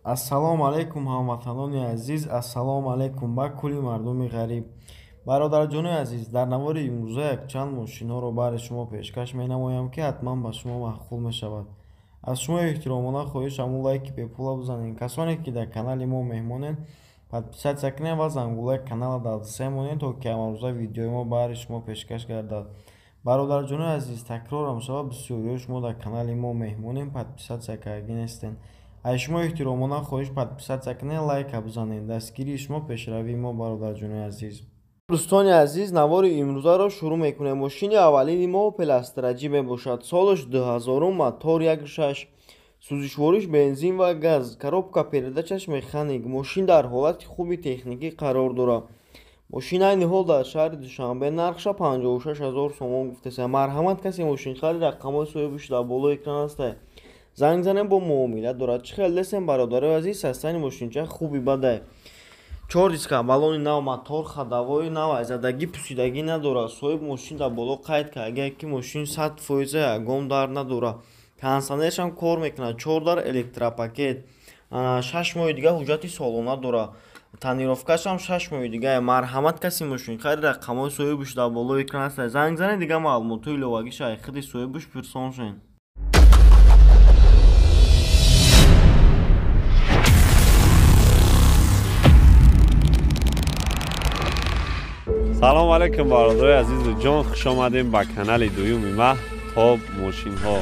Ассалому алайкум ҳамватанони азиз, ассалому алайкум ба кулли мардуми ғариб. Бародарҷони азиз, дар навори имрӯза чанд мошинҳоро баъри шумо пешкаш менамоям, ки ҳатман ба шумо маъқул мешавад. Аз шумо эҳтиромона хоҳишам лайки бепула бизанед. Касоне ки дар канали мо меҳмонед, подписатсия кунед ва зангулаи канала дар дастаи монед, то ки амрӯза видеои мо баъри шумо пешкаш гардад. Бародарҷони азиз, такрарам шавад, бисёриҳои шумо дар канали мо меҳмонед, подписатсия карда нестед. Аз шумо эҳтиромона хоҳиш подписатсия кунед, лайка бизанед. Дастгирии шумо пешравии мо, бародарҷони азиз. дӯстони азиз, навори имрӯзаро шурӯъ мекунем. Мошини аввалини мо Opel Astra G мебошад. Солаш 2000, мотор 1.6, сӯзишвориш бензин ва газ, коробка передачаш механик. Мошин дар ҳолати хуби техникӣ қарор дорад. мошин айни ҳол дар шаҳри Душанбе нархша 56 000 сомон гуфтаест. Марҳамат, касе мошинхари рақамҳои соҳиби дар болои экран аст. занг занем, бо муомила дорад. Чӣ хел дестем бародари азиз, састани мошинча хуби бадай. 4 диска, баллони нав, мотор ходовои нав, задагӣ пусидагӣ надорад. соҳиб мошин дар боло қайд карда ки мошин 100% ягон дар надорад. кондитсионершам кор мекунад. 4 дар электропакет. 6 моҳи дига ҳуҷҷати солона дорад. танировкашам 6 моҳи дига. марҳамат, каси мошинхари рақамҳои соҳибаш дар болои экран аст. занг занед, дига маълумотои иловагӣ шайхиди соҳибаш пурсон шуд. салому алайкум бародари азизу ҷон, хуш омадем ба канали дуюми ма Тоб мошинҳо.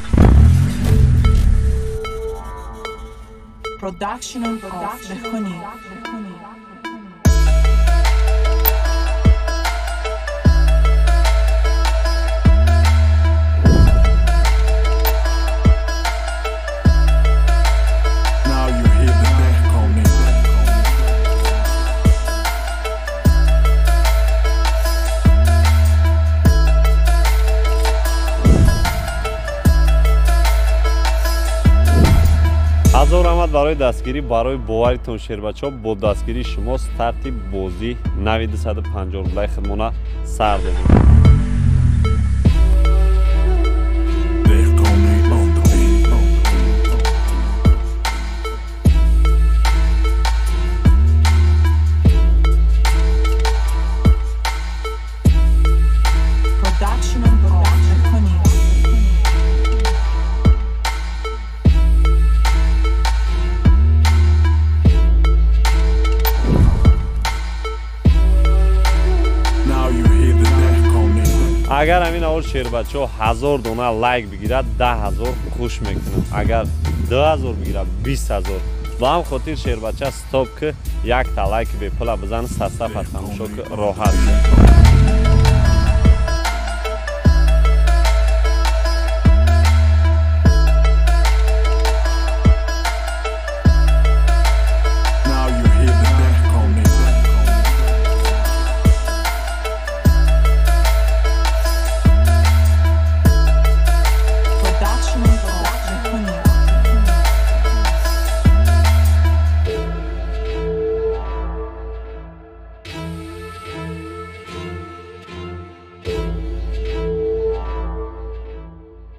ҳазор омад барои дастгирӣ барои боваритон шербачо. бо дастгирии шумо старти бозӣ нави 250 рублаи худмона сар додем. агар ҳамин авор шербачо 1000 дона лайк бигирад 10000 хуш мекунам. агар 2000 бигирад 20000. ба ҳам хотир шербача стоп ки якта лайки бепула бизан сафа тамошо ки роҳат.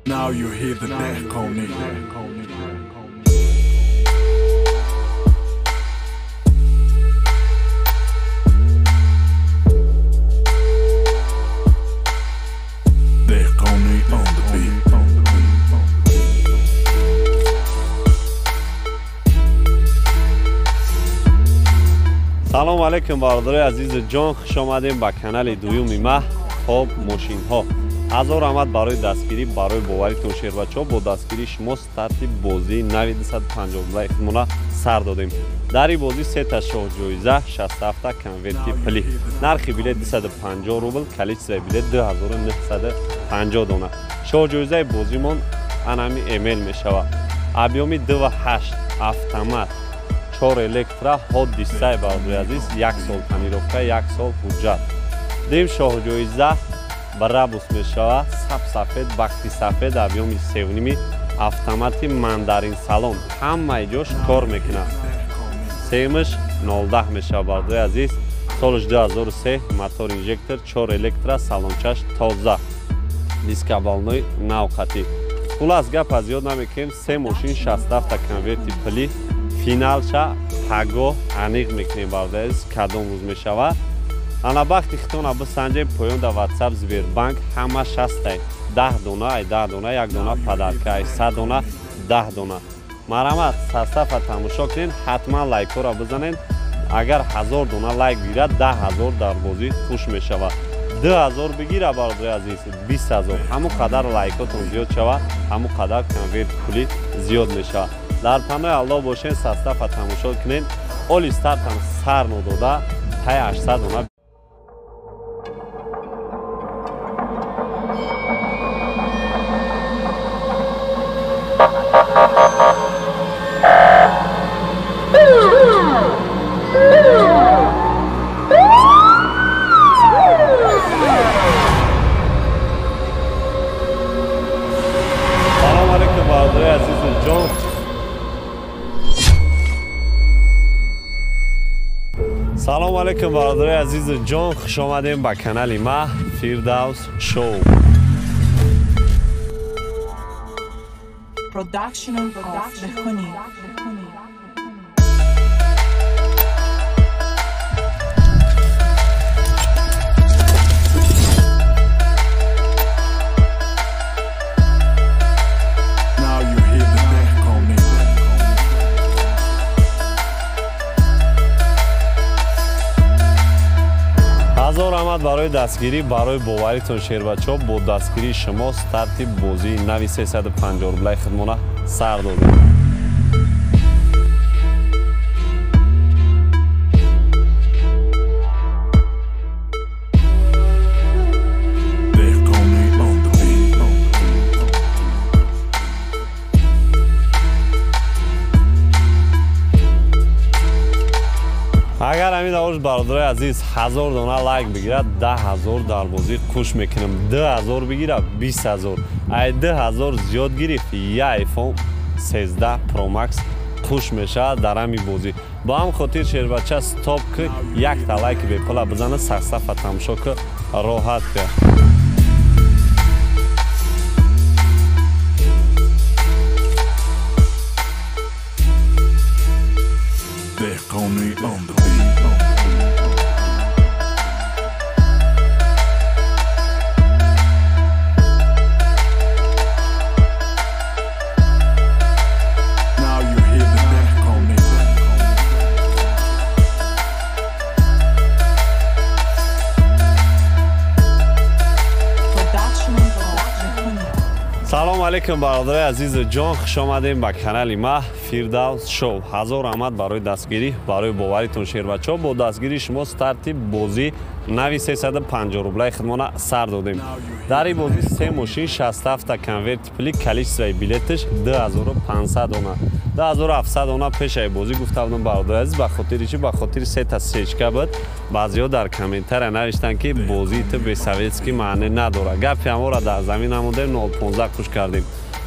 Now you hear the deck on me. Deck on me on the beat. салому алайкум бародари азизу ҷон, хуш омадем ба канали дуюми ма Тоб мошинҳо. ҳазор омад барои дастгирӣ барои боваритон шербачо. бо дастгирии шумо старти бозии нави 250 рублаи худмона сар додем. дари бозӣ сета шоҳ-ҷоиза 67 конверти пили. нархи билет 250 рубл, количествои билет 2950 дона. шоҳ-ҷоизаи бозимон анами эмел мешавад. объёми 2.8 автомат, 4 электро, ҳот дистай бародари азиз, 1 сол танировка, 1 сол ҳуҷҷат. дим шоҳ-ҷоиза брабус мешавад. сафед, бахти сафед, объёми 3.5, автомати мандарин салон. ҳамаи ҷош кор мекунад. семиш 010 мешавад бародари азиз. солаш 2003, мотор инжектор, 4 электро, салончаш тоза, дискабалной навқатӣ. хулас гапа зиёд намекунем. 3 мошин 67 конверти пили финалша пагоҳ аниқ мекунем бародари азиз кадом рӯз мешавад. ана вақти хитона бисанҷем поёнда ватсап Сбербанк ҳама 60 10 дона ай 10 дона як дона падарка ай 100 дона 10 дона. Марамат сафа тамошо кунед, ҳатман лайкҳоро бизанед. агар 1000 дона лайк бигирад 10000 дар бозӣ хуш мешавад. 2000 бигира бародари азиз 20000 ҳамон қадар лайкотон зиёд шавад, ҳамон қадар конверт пули зиёд мешавад. дар панои алло бошед, сафа тамошо кунед. оли стартам сар нодода тай 800 дона. салом алейкум бародари азизи ҷон. салом алейкум бародари азизи ҷон, хушомадем ба канали ма Фирдавс шоу. Production of the Honey. Now you hear the back on me. ҳазор раҳмат барои дастгирӣ, барои боваритон шербачоп бо дастгирии шумо старти бозии нави 350 рублаи хидмона сар додем. Back on me on the beat. агар ҳамин авош бародари азиз 1000 дона лайк бигирад 10000 дар бозӣ хуш мекунем. 2000 бигирад 20000 ай 2000 зиёд гирифт я iPhone 13 Pro Max хуш мешавад дар ҳамин бозӣ. ба ҳам хотир шербача стоп ки якта лайки бепула бизана, сафа тамошо ки роҳат ка. Back on me on the beat. Now you hear the back on me. Production of the Honey. салом алейкум бародари азизи ҷон, хушомадем ба канали ма Фирдавс шоу. ҳазор раҳмат барои дастгирӣ, барои боваритон шербачоп бо дастгирии шумо старти бозӣ нави 350 рублаи хидмона сар додем. дар ин бозӣ 3 мошин 67 конверти пули, количествои билеташ 2500 дона. 2700 дона пешаи бозӣ гуфта будам бародари азиз, ба хотири чӣ? Ба хотири сета сечка буд. баъзеҳо дар комментария навиштанд ки бозии ту бесоветски маъне надорад. гапи ҳамора дар замин намудем 015 хуш кардем.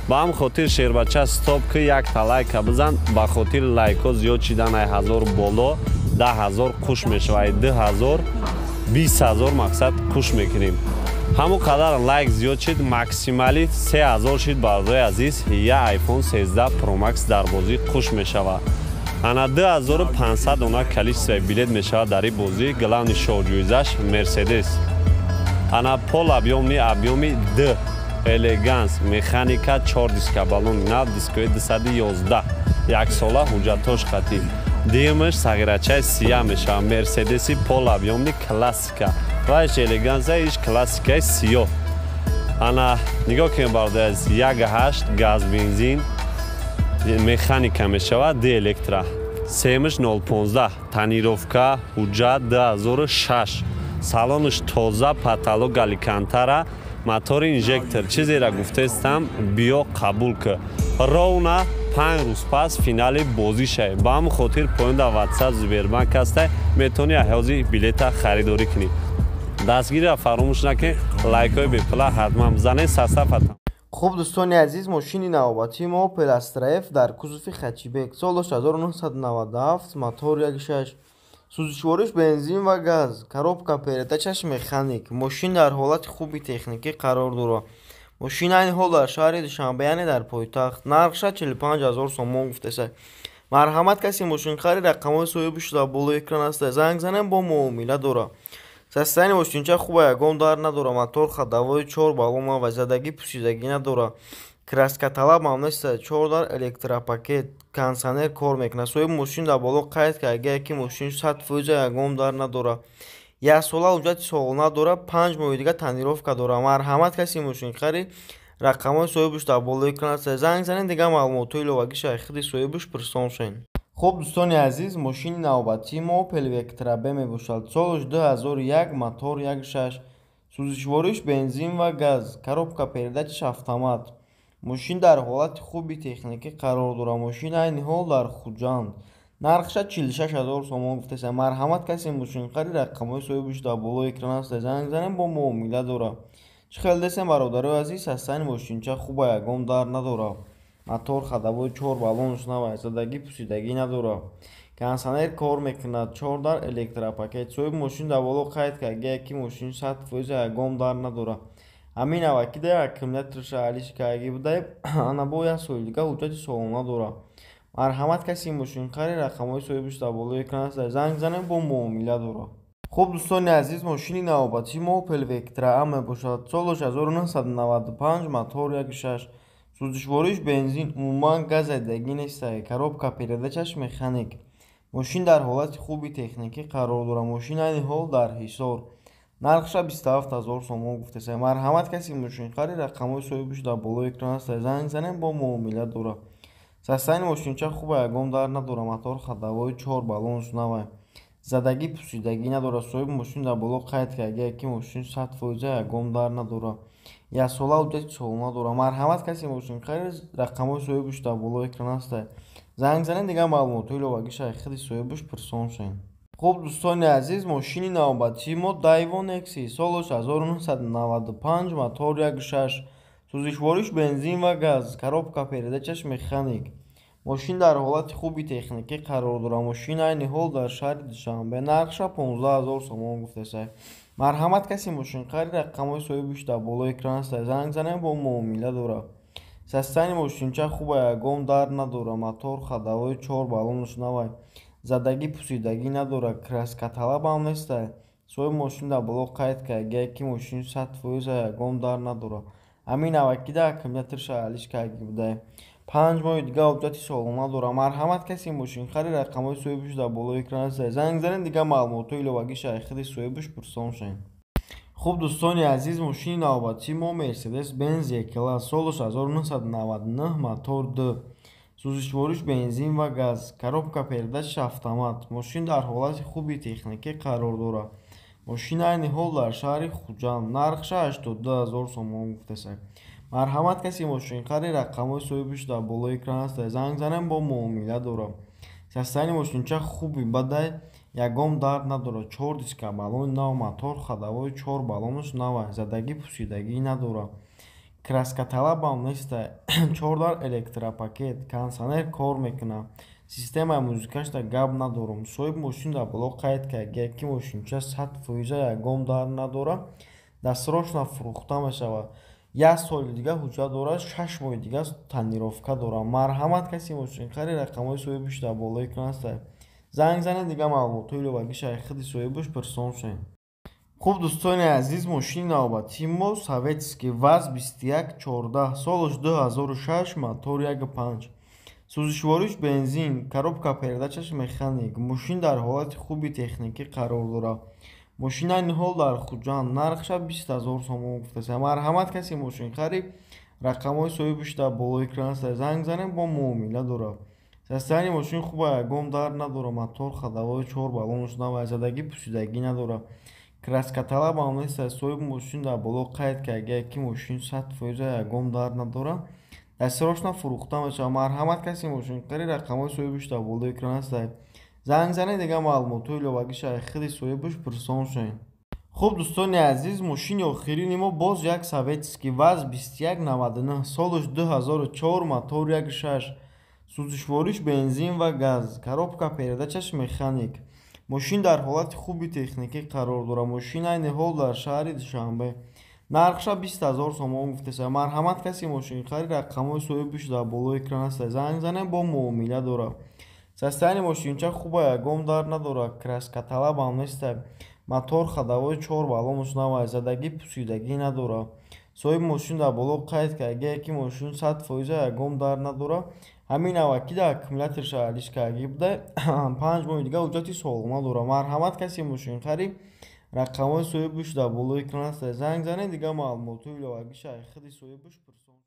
ба ҳам хотир шербача стоп ки якта лайка бизан, ба хотир лайкҳо зиёд шидан ай 1000 боло 10000 хуш мешавад, 2000 20000 мақсад хуш мекунем. ҳамон қадар лайк зиёд шид, максимали 3000 шид бародари азиз, я iPhone 13 Pro Max дар бозӣ хуш мешавад. ана 2500 дона количествои билет мешавад дар ин бозӣ. главни шоҳ-ҷоизаш Mercedes. ана пол объёми D Elegance механика 4 диска балон нав дискои 211 яксола ҳуҷҷатош хатӣ. димаш сағирачаи сия мешавад. Мерседеси пол объёмни классика ва иш Elegance иш классикаи сиёҳ. ана нигоҳ кунед бародари азиз, 1.8 газ бензин механика мешавад, D электра. семаш 015 тонировка ҳуҷҷат 2006. салонаш тоза, паталог аликантара, мотори инжектор. чизеро гуфтаистам биё қабул ки ровна 5 рӯз пас финали бозӣ шавед. ба ҳамон хотир поёнда ватсап Сбербанк ҳастай, метавонӣ ҳозир билета харидорӣ кунӣ. дастгириро фаромӯш накунед, лайкҳои бепула ҳатман бизанед. сафа. хуб дӯстони азиз, мошини навобатии мо Opel Astra F дар кузуфи хачибек, сол дошт 1997, мотор 1.6, сӯзишвориш бензин ва газ, коробка передачаш механик. мошин дар ҳолати хуби техникӣ қарор дорад. мошин айни ҳол дар шаҳри Душанбе, яъне дар пойтахт. нархша 45000 сомон гуфташа. марҳамат касе мошинхари рақамҳои соҳиби шуда болои экран аст занг занем бо муомила дора. Состояние мошинча хуб аст, ягон дард надора, мотор ходовой 4 баллон ва задагӣ пусидагӣ надора. Краска талаб ам нест, 4 дар электропакет, кондиционер кор мекунад. Соҳиби мошин дар боло қайд кард, агар ки мошин 100% ягон дард надора. Як сола ҳуҷҷати солона дора, 5 моҳи дига танировка дора. Марҳамат каси мошинхари рақамҳои соҳибаш дар болои экран аст. Занг занед дига маълумотҳои иловагӣ шахиди соҳибаш пурсон шавед. Хуб дӯстони азиз, мошини навбатии мо Opel Vectra B мебошад. Солаш 2001, мотор 1.6, сӯзишвориш бензин ва газ, коробка передачаш автомат. Мошин дар ҳолати хуби техникӣ қарор дорад. Мошин айни ҳол дар хуҷанд. Нархша 46 000 сомон гуфтаест. Марҳамат каси мошинхари рақамҳои соҳибаш дар болои экран аст. Занг занем бо муомила дора. Чӣ хел дестем бародарои азиз, состояние мошинча хуб аст, ягон дард надора. Мотор ходовой 4 баллонаш нав, задагӣ пусидагӣ надора. Кондиционер кор мекунад, 4 дар электропакет. Соҳиби мошин дар боло қайд кард, агар ки мошин 100% ягон дард надора. Ҳамин аввакида аккумулятораша алиш кардагӣ будаиб, ана бо 1 соли дига ҳуҷҷати солона дора. Марҳамат каси мошинхари рақамҳои соҳибаш дар болои экран аст. Занг занем бо муомила дора. Хуб дӯстони азиз, мошини навбатии мо Opel Vectra A мебошад. Солаш 1995, мотор 1.6, сӯзишвориш бензин, умуман газ дагӣ нест, коробка передачаш механик. Мошин дар ҳолати хуби техникӣ қарор дорад. Мошин айни ҳол дар ҳисор. Нархша 27 000 сомон гуфтаест. Марҳамат каси мошинхари рақамҳои соҳибаш дар болои экран аст. Занг занем бо муомила дора. Состояние мошинча хуб аст, ягон дард надора. Мотор ходовой 4 баллонаш нав, задагӣ пусидагӣ надора. Соҳиби мошин дар боло қайд кард, агар ки мошин 100% ягон дард надора. Як сола ҳуҷҷати солона дора. Марҳамат каси мошинхари рақамҳои соҳибаш дар болои экран аст. Занг занед дига маълумотҳои иловагӣ шахиди соҳибаш пурсон шавед. Хуб дӯстони азиз, мошини навбатии мо Daewoo Nexi, солаш 1995, мотор 1.6, сӯзишвориш бензин ва газ, коробка передачаш механик. Мошин дар ҳолати хуби техникӣ қарор дорад. Мошин айни ҳол дар шаҳри Душанбе. Нархша 15 000 сомон гуфтаест. Марҳамат каси мошинхари рақамҳои соҳибаш дар болои экран аст. Занг занем бо муомила дора. Состояние мошинча хуб аст, ягон дард надора. Мотор ходовой 4 баллонаш нав, задагӣ пусидагӣ надора. Краска талаб ам нест. Соҳиби мошин дар боло қайд кард, агар ки мошин 100% ягон дард надора. ҳамин аввакида аккумулятораша алиш кардагӣ будаиб, 5 моҳи дига ҳуҷҷати солона дора. Марҳамат каси мошинхари рақамҳои соҳибаш дар болои экран аст. Занг занед дига маълумотҳои иловагӣ шахиди соҳибаш пурсон шавед. Хуб дӯстони азиз, мошини навбатии мо Mercedes-Benz E-Class, солаш 1999, мотор 2, сӯзишвориш бензин ва газ, коробка передачаш автомат. Мошин дар ҳолати хуби техникӣ қарор дорад. Мошин айни ҳол дар шаҳри Хуҷанд. Нархша 82 000 сомон гуфтаест. Марҳамат каси мошинхари рақамҳои соҳибаш дар болои экран аст. Занг занем бо муомила дора. Состояние мошинча хуби бадай, ягон дард надора. 4 диска баллони нав, мотор ходовой 4 баллонаш нав, задагӣ пусидагӣ надора. Краска талаб ам нест. 4 дар электропакет, кондиционер кор мекунад. Системаи музикашда гап надорам. Соҳиби мошин дар боло қайд кард, агар ки мошинча 100% ягон дард надора, дастрошна фурӯхта мешавад. 1 соли дига ҳуҷҷат дорад, 6 моҳи дига танировка дорад. Марҳамат каси мошинхари рақамҳои соҳибаш дар болои экран аст. Занг занед дига маълумотҳои иловагӣ шахиди соҳибаш пурсон шавед. Хуб дӯстони азиз, мошини навбатии мо Советский ВАЗ-2114, солаш 2006, мотор 1.5, сӯзишвориш бензин, коробка передачаш механик. Мошин дар ҳолати хуби техникӣ қарор дорад. Мошин айни ҳол дар Хуҷанд. Нархша 20 000 сомон гуфтаест. Марҳамат каси мошинхари рақамҳои соҳибаш дар болои экран аст. Занг занем бо муомила дора. Состояние мошин хуб аст, ягон дард надора. Мотор ходовой 4 баллонаш нав, задагӣ пусидагӣ надора. Краска талаб ам нест. Соҳиби мошин дар боло қайд кард, агар ки мошин 100% ягон дард надора, дастрошна фурӯхта мешавад. Марҳамат каси мошинхари рақамҳои соҳибаш дар болои экран аст. Занг занед дига маълумотҳои иловагӣ шахиди соҳибаш пурсон шавед. Хуб дӯстони азиз, мошини охирини мо боз як Советский ВАЗ-2199, солаш 2004, мотор 1.6, сӯзишвориш бензин ва газ, коробка передачаш механик. Мошин дар ҳолати хуби техникӣ қарор дорад. Мошин айни ҳол дар шаҳри Душанбе. Нархша 20 000 сомон гуфтаест. Марҳамат каси мошинхари рақамҳои соҳибаш дар болои экран аст. Занг занем бо муомила дора. состояние мошинча хубая, гом дар надорад, краска талабам неста, мотор ходовой 4 баллонаш навай, задагӣ пусидагӣ надорад. соҳиби мошин дар боло қайд кард, агар ки мошин 100% гом дар надорад, ҳамин наваки дар аккумуляторш алиш карда буда 5 моҳи дига ҳуҷҷати солима дорад. Марҳамат, касе мошин хариб, рақамҳои соҳиби буш дар болои экран аст, занг занед, дига маълумотҳои иловагӣ шахи худи соҳиби буш пурсон.